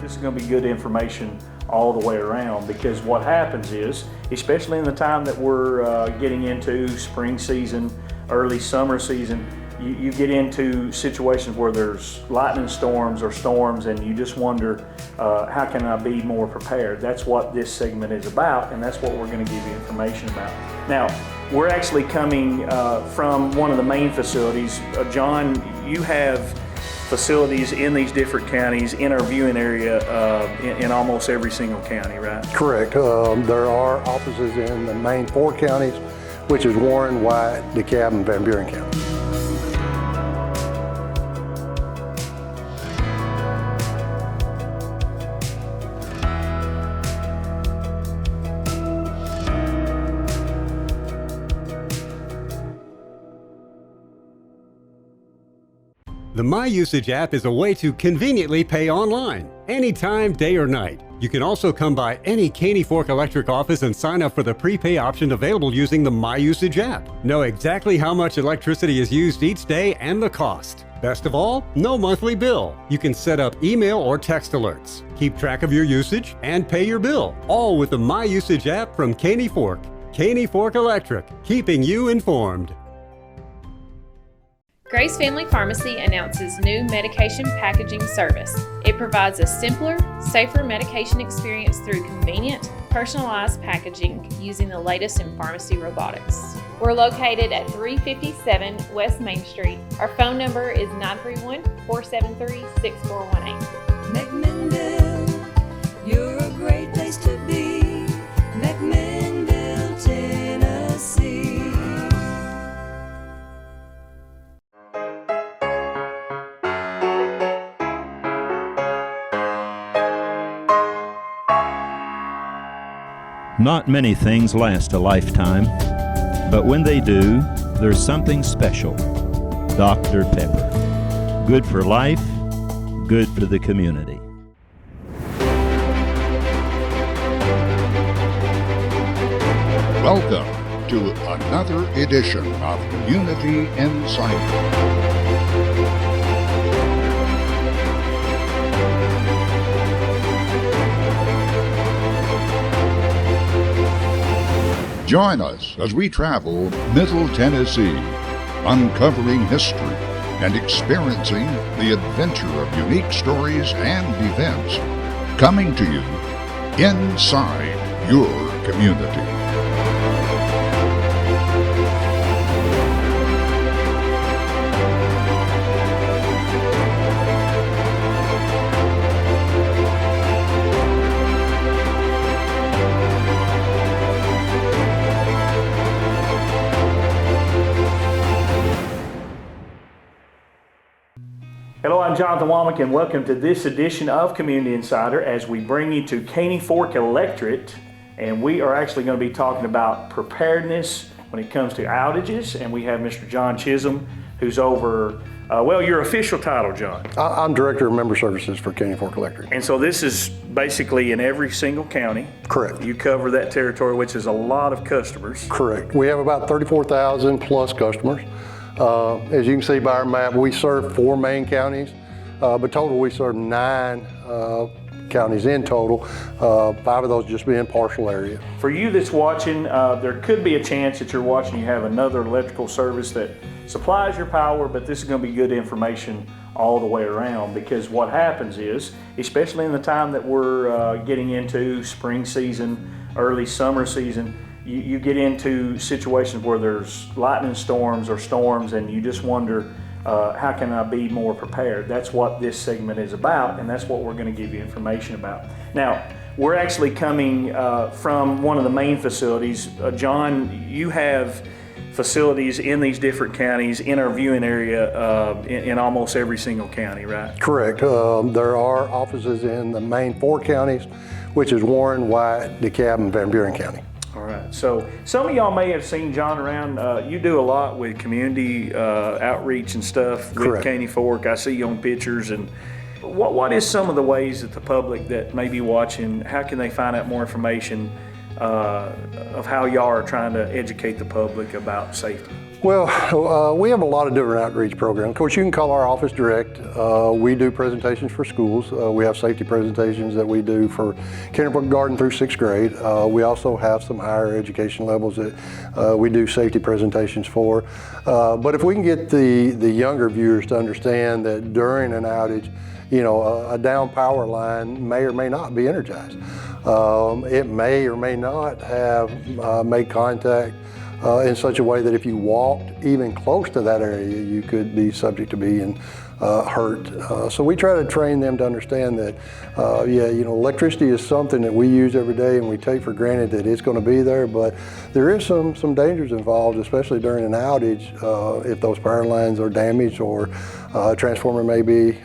This is going to be good information all the way around, because what happens is, especially in the time that we're getting into spring season, early summer season, you get into situations where there's lightning storms or storms, and you just wonder, how can I be more prepared? That's what this segment is about, and that's what we're going to give you information about. Now, we're actually coming from one of the main facilities. John, you have facilities in these different counties in our viewing area in almost every single county, right? Correct. There are offices in the main 4 counties, which is Warren, White, DeKalb, and Van Buren County. The MyUsage app is a way to conveniently pay online, anytime, day or night. You can also come by any Caney Fork Electric office and sign up for the prepay option available using the MyUsage app. Know exactly how much electricity is used each day and the cost. Best of all, no monthly bill. You can set up email or text alerts, keep track of your usage, and pay your bill, all with the MyUsage app from Caney Fork. Caney Fork Electric, keeping you informed. Grace Family Pharmacy announces new medication packaging service. It provides a simpler, safer medication experience through convenient, personalized packaging using the latest in pharmacy robotics. We're located at 357 West Main Street. Our phone number is 931-473-6418. McMinnville, you're a great place to be. McMinnville, Tennessee. Not many things last a lifetime, but when they do, there's something special. Dr. Pepper. Good for life, good for the community. Welcome to another edition of Community Insider. Join us as we travel Middle Tennessee, uncovering history and experiencing the adventure of unique stories and events coming to you inside your community. Hello, I'm Jonathan Womack, and welcome to this edition of Community Insider as we bring you to Caney Fork Electric, and we are actually going to be talking about preparedness when it comes to outages, and we have Mr. John Chisholm, who's over, your official title, John. I'm Director of Member Services for Caney Fork Electric. And so this is basically in every single county. Correct. You cover that territory, which is a lot of customers. Correct. We have about 34,000 plus customers. As you can see by our map, we serve 4 main counties, but total we serve 9 counties in total, 5 of those just being partial area. For you that's watching, there could be a chance that you're watching, you have another electrical service that supplies your power, but this is going to be good information all the way around, because what happens is, especially in the time that we're getting into spring season, early summer season, you get into situations where there's lightning storms or storms, and you just wonder, how can I be more prepared? That's what this segment is about, and that's what we're going to give you information about. Now, we're actually coming from one of the main facilities. John, you have facilities in these different counties in our viewing area in almost every single county, right? Correct. There are offices in the main 4 counties, which is Warren, White, DeKalb, and Van Buren County. All right, so some of y'all may have seen John around. You do a lot with community outreach and stuff with Correct. Caney Fork. I see you on pictures. And what is some of the ways that the public that may be watching, how can they find out more information of how y'all are trying to educate the public about safety? Well, we have a lot of different outreach programs. Of course, you can call our office direct. We do presentations for schools. We have safety presentations that we do for kindergarten through 6th grade. We also have some higher education levels that we do safety presentations for. But if we can get the younger viewers to understand that during an outage, a down power line may or may not be energized. It may or may not have made contact in such a way that if you walked even close to that area, you could be subject to being hurt. So we try to train them to understand that, electricity is something that we use every day and we take for granted that it's going to be there, but there is some dangers involved, especially during an outage, if those power lines are damaged or a transformer may be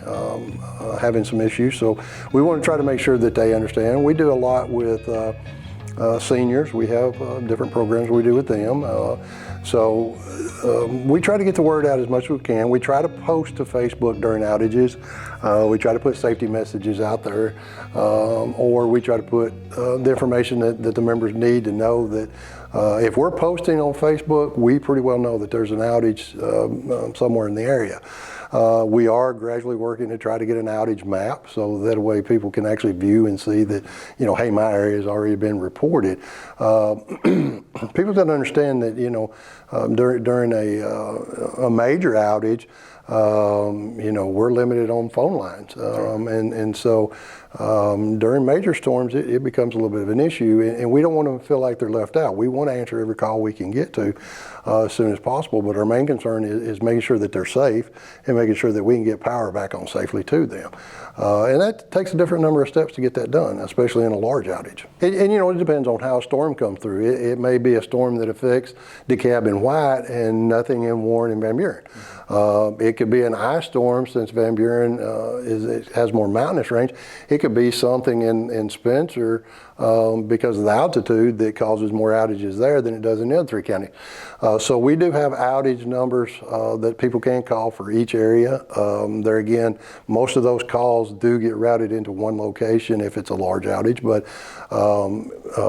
having some issues. So we want to try to make sure that they understand. We do a lot with seniors. We have different programs we do with them. So we try to get the word out as much as we can. We try to post to Facebook during outages. We try to put safety messages out there, or we try to put the information that the members need to know that if we're posting on Facebook, we pretty well know that there's an outage somewhere in the area. We are gradually working to try to get an outage map so that way people can actually view and see that, hey, my area has already been reported. People don't understand that, during a major outage, we're limited on phone lines. And so during major storms, it becomes a little bit of an issue, and we don't want them to feel like they're left out. We want to answer every call we can get to as soon as possible, but our main concern is making sure that they're safe and making sure that we can get power back on safely to them. And that takes a different number of steps to get that done, especially in a large outage. And it depends on how a storm comes through. It may be a storm that affects DeKalb and White and nothing in Warren and Van Buren. It could be an ice storm, since Van Buren has more mountainous range. It could be something in Spencer because of the altitude that causes more outages there than it does in the other 3 counties. So we do have outage numbers that people can call for each area. There again, most of those calls do get routed into one location if it's a large outage, but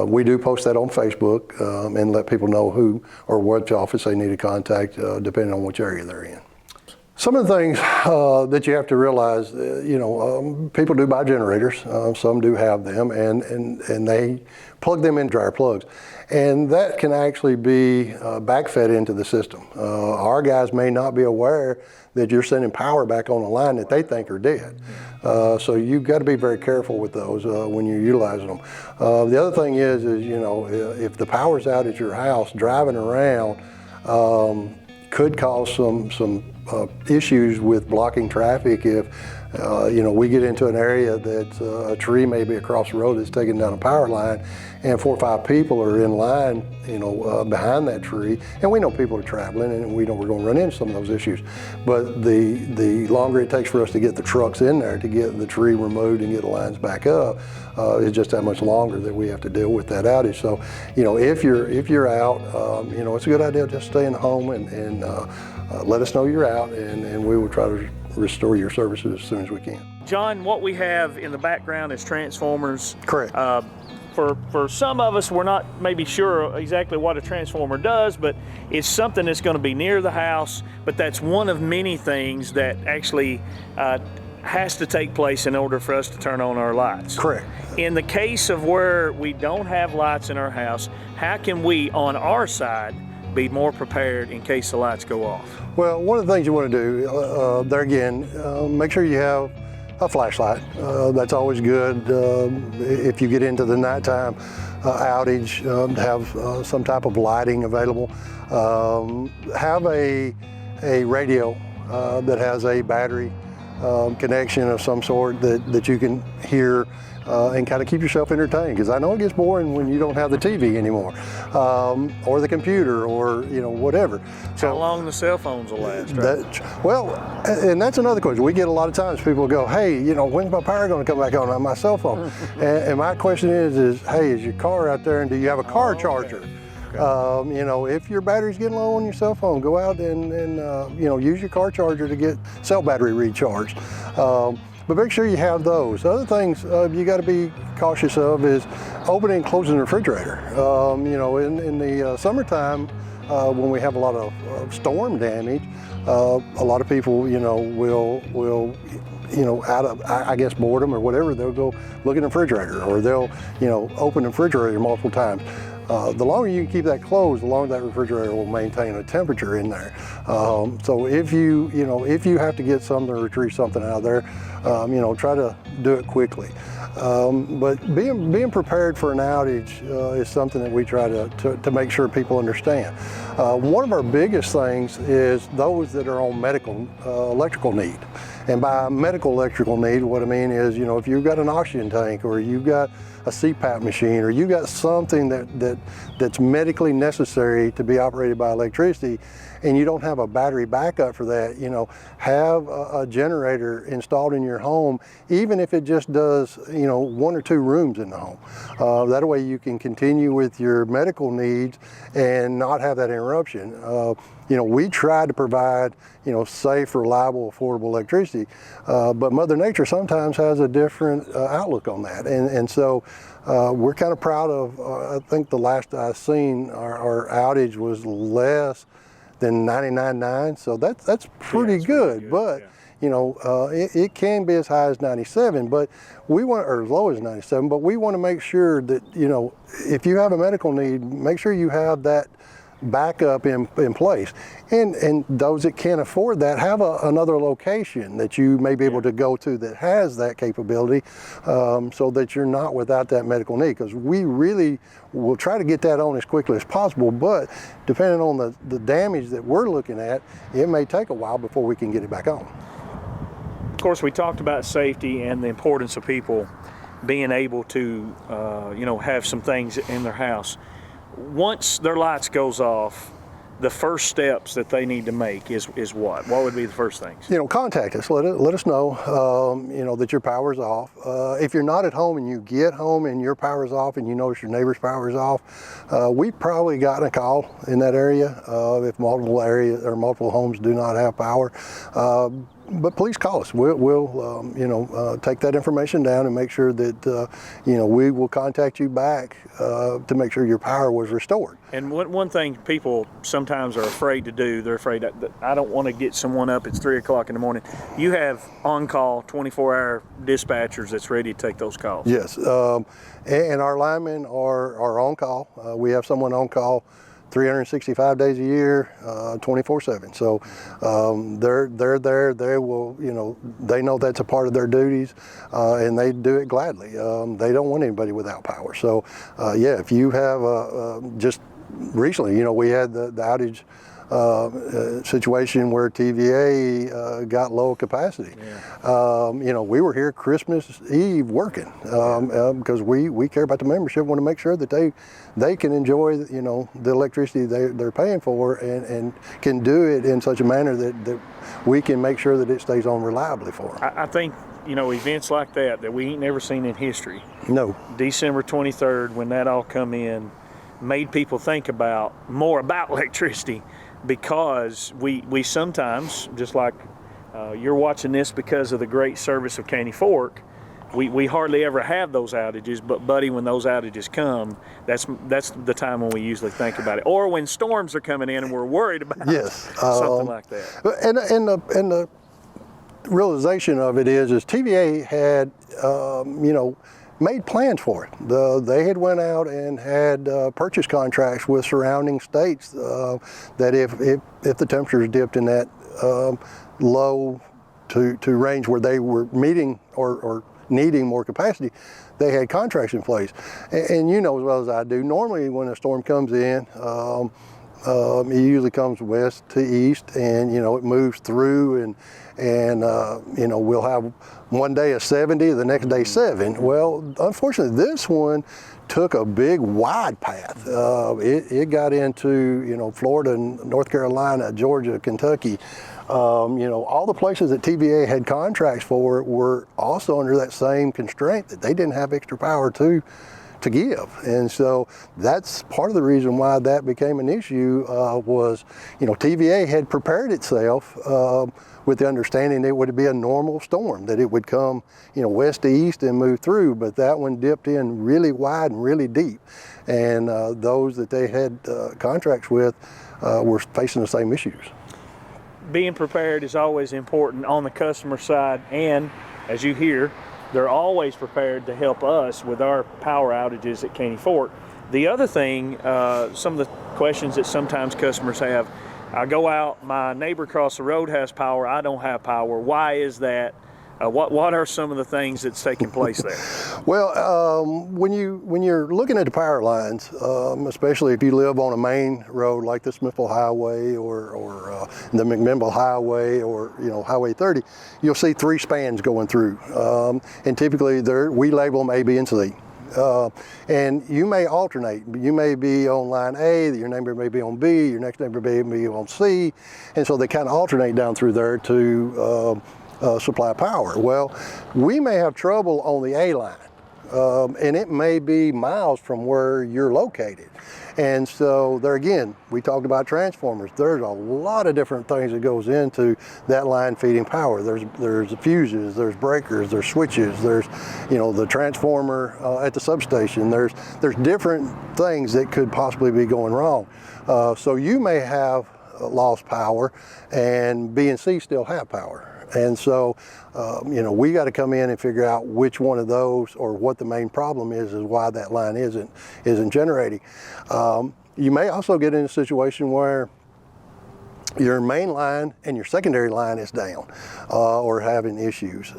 we do post that on Facebook and let people know who or what office they need to contact depending on which area they're in. Some of the things that you have to realize, people do buy generators. Some do have them, and they plug them in dryer plugs. And that can actually be backfed into the system. Our guys may not be aware that you're sending power back on a line that they think are dead. So you've got to be very careful with those when you're utilizing them. The other thing is if the power's out at your house, driving around could cause some issues with blocking traffic if we get into an area that a tree may be across the road that's taking down a power line, and 4 or 5 people are in line behind that tree, and we know people are traveling, and we know we're going to run into some of those issues. But the longer it takes for us to get the trucks in there to get the tree removed and get the lines back up, is just that much longer that we have to deal with that outage. So if you're out, it's a good idea just stay in the home and let us know you're out, and we will try to restore your services as soon as we can. John, what we have in the background is transformers. Correct. For some of us, we're not maybe sure exactly what a transformer does, but it's something that's going to be near the house, but that's one of many things that actually has to take place in order for us to turn on our lights. Correct. In the case of where we don't have lights in our house, how can we, on our side, be more prepared in case the lights go off? Well, one of the things you want to do, there again, make sure you have a flashlight. That's always good. If you get into the nighttime outage, have some type of lighting available. Have a radio that has a battery connection of some sort that you can hear and kind of keep yourself entertained, because I know it gets boring when you don't have the TV anymore, or the computer, or whatever. So how long the cell phones will last, right? Well, and that's another question. We get a lot of times people go, hey, when's my power going to come back on my cell phone? and my question is, hey, is your car out there, and do you have a car charger? Okay. If your battery's getting low on your cell phone, go out and use your car charger to get cell battery recharged. But make sure you have those. Other things you got to be cautious of is opening and closing the refrigerator. In the summertime, when we have a lot of storm damage, a lot of people, will out of, I guess, boredom or whatever, they'll go look in the refrigerator, or they'll, open the refrigerator multiple times. The longer you can keep that closed, the longer that refrigerator will maintain a temperature in there. So if you have to get something or retrieve something out of there, try to do it quickly. But being prepared for an outage is something that we try to make sure people understand. One of our biggest things is those that are on medical electrical need. And by medical electrical need, what I mean is, if you've got an oxygen tank, or you've got a CPAP machine, or you've got something that's medically necessary to be operated by electricity, and you don't have a battery backup for that, have a generator installed in your home, even if it just does, 1 or 2 rooms in the home. That way you can continue with your medical needs and not have that interruption. We try to provide, safe, reliable, affordable electricity, but Mother Nature sometimes has a different outlook on that. And so we're kind of proud of, I think the last I seen, our outage was less than 99.9, so that's pretty good. But it can be as high as 97, but we want, or as low as 97. But we want to make sure that if you have a medical need, make sure you have that backup in place. And those that can't afford that, have another location that you may be able to go to that has that capability, so that you're not without that medical need, because we really will try to get that on as quickly as possible, but depending on the damage that we're looking at, it may take a while before we can get it back on. Of course, we talked about safety and the importance of people being able to have some things in their house. Once their lights goes off, the first steps that they need to make is what? What would be the first things? Contact us. Let us know, that your power's off. If you're not at home and you get home and your power's off and you notice your neighbor's power's off, we've probably gotten a call in that area if multiple areas or multiple homes do not have power. But please call us. We'll take that information down and make sure that, we will contact you back to make sure your power was restored. And one thing people sometimes are afraid to do, they're afraid that I don't want to get someone up, it's 3 o'clock in the morning. You have on-call 24-hour dispatchers that's ready to take those calls. Yes, and our linemen are on call. We have someone on call 365 days a year, 24/7. So they're there. They will, they know that's a part of their duties, and they do it gladly. They don't want anybody without power. So if you have just recently, we had the outage situation where TVA got low capacity. Yeah. We were here Christmas Eve working because we care about the membership, want to make sure that they can enjoy the electricity they're paying for and can do it in such a manner that we can make sure that it stays on reliably for them. I think events like that we ain't never seen in history. No. December 23rd, when that all come in, made people think more about electricity, because we sometimes, just like you're watching this because of the great service of Caney Fork, we hardly ever have those outages, but buddy, when those outages come, that's the time when we usually think about it, or when storms are coming in and we're worried about something like that. And the realization of it is TVA had made plans for it. They had went out and had purchase contracts with surrounding states that if the temperatures dipped in that low to range where they were meeting or needing more capacity, they had contracts in place. And as well as I do, normally when a storm comes in, it usually comes west to east, and it moves through, and we'll have one day a 70, the next day 7. Well, unfortunately, this one took a big wide path. It got into Florida, North Carolina, Georgia, Kentucky. All the places that TVA had contracts for were also under that same constraint, that they didn't have extra power to to give. And so that's part of the reason why that became an issue. Was, TVA had prepared itself with the understanding it would be a normal storm, that it would come, west to east and move through, but that one dipped in really wide and really deep. And those that they had contracts with were facing the same issues. Being prepared is always important on the customer side, and as you hear, they're always prepared to help us with our power outages at Caney Fork. The other thing, some of the questions that sometimes customers have, I go out, my neighbor across the road has power, I don't have power. Why is that? What are some of the things that's taking place there? Well, when you're looking at the power lines, especially if you live on a main road like the Smithville Highway or the McMinnville Highway or Highway 30, you'll see 3 spans going through, and typically we label them A, B, and C. And you may alternate. You may be on line A, your neighbor may be on B, your next neighbor may be on C, and so they kind of alternate down through there to supply power. Well, we may have trouble on the A line, and it may be miles from where you're located. And so there again, we talked about transformers. There's a lot of different things that goes into that line feeding power. There's fuses, there's breakers, there's switches, there's the transformer at the substation. There's different things that could possibly be going wrong. So you may have lost power and B and C still have power. And so, we got to come in and figure out which one of those or what the main problem is why that line isn't generating. You may also get in a situation where your main line and your secondary line is down or having issues.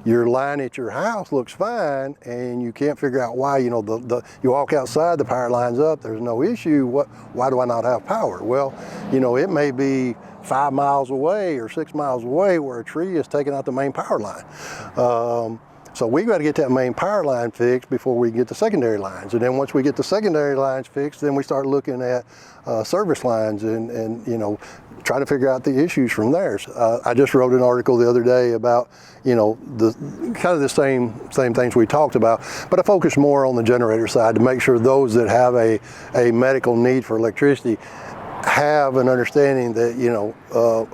Your line at your house looks fine and you can't figure out why. You walk outside, the power line's up, there's no issue. Why do I not have power? Well, it may be 5 miles away or 6 miles away where a tree is taking out the main power line. So we got to get that main power line fixed before we get the secondary lines. And then once we get the secondary lines fixed, then we start looking at service lines and trying to figure out the issues from there. I just wrote an article the other day about the kind of the same things we talked about, but I focus more on the generator side to make sure those that have a medical need for electricity have an understanding that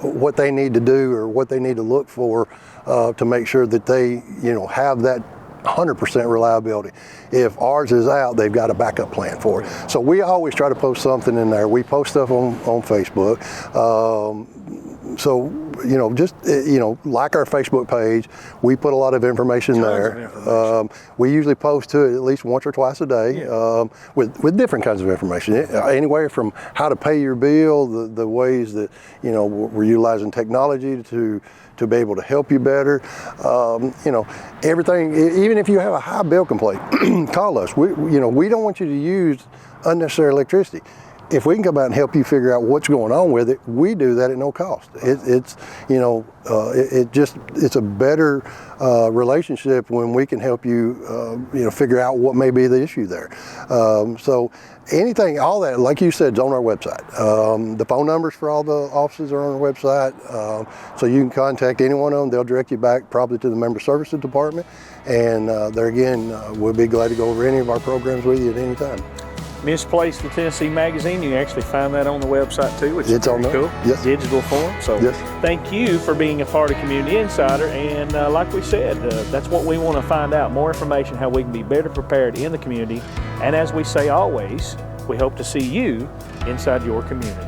what they need to do or what they need to look for to make sure that they have that 100% reliability. If ours is out, they've got a backup plan for it. So we always try to post something in there. We post stuff on Facebook. So just like our Facebook page, we put a lot of information there. We usually post to it at least once or twice a day with different kinds of information. Anywhere from how to pay your bill, the ways that we're utilizing technology to be able to help you better. Everything. Even if you have a high bill complaint, call us. We don't want you to use unnecessary electricity. If we can come out and help you figure out what's going on with it, we do that at no cost. It's a better relationship when we can help you, figure out what may be the issue there. So anything, all that, like you said, is on our website. The phone numbers for all the offices are on our website, so you can contact any one of them. They'll direct you back probably to the Member Services Department, and there again, we'll be glad to go over any of our programs with you at any time. Misplaced the Tennessee Magazine, you can actually find that on the website too, which is on cool. Yes. Digital form. So Thank you for being a part of Community Insider, and like we said, that's what we want to find out, more information how we can be better prepared in the community, and as we say always, we hope to see you inside your community.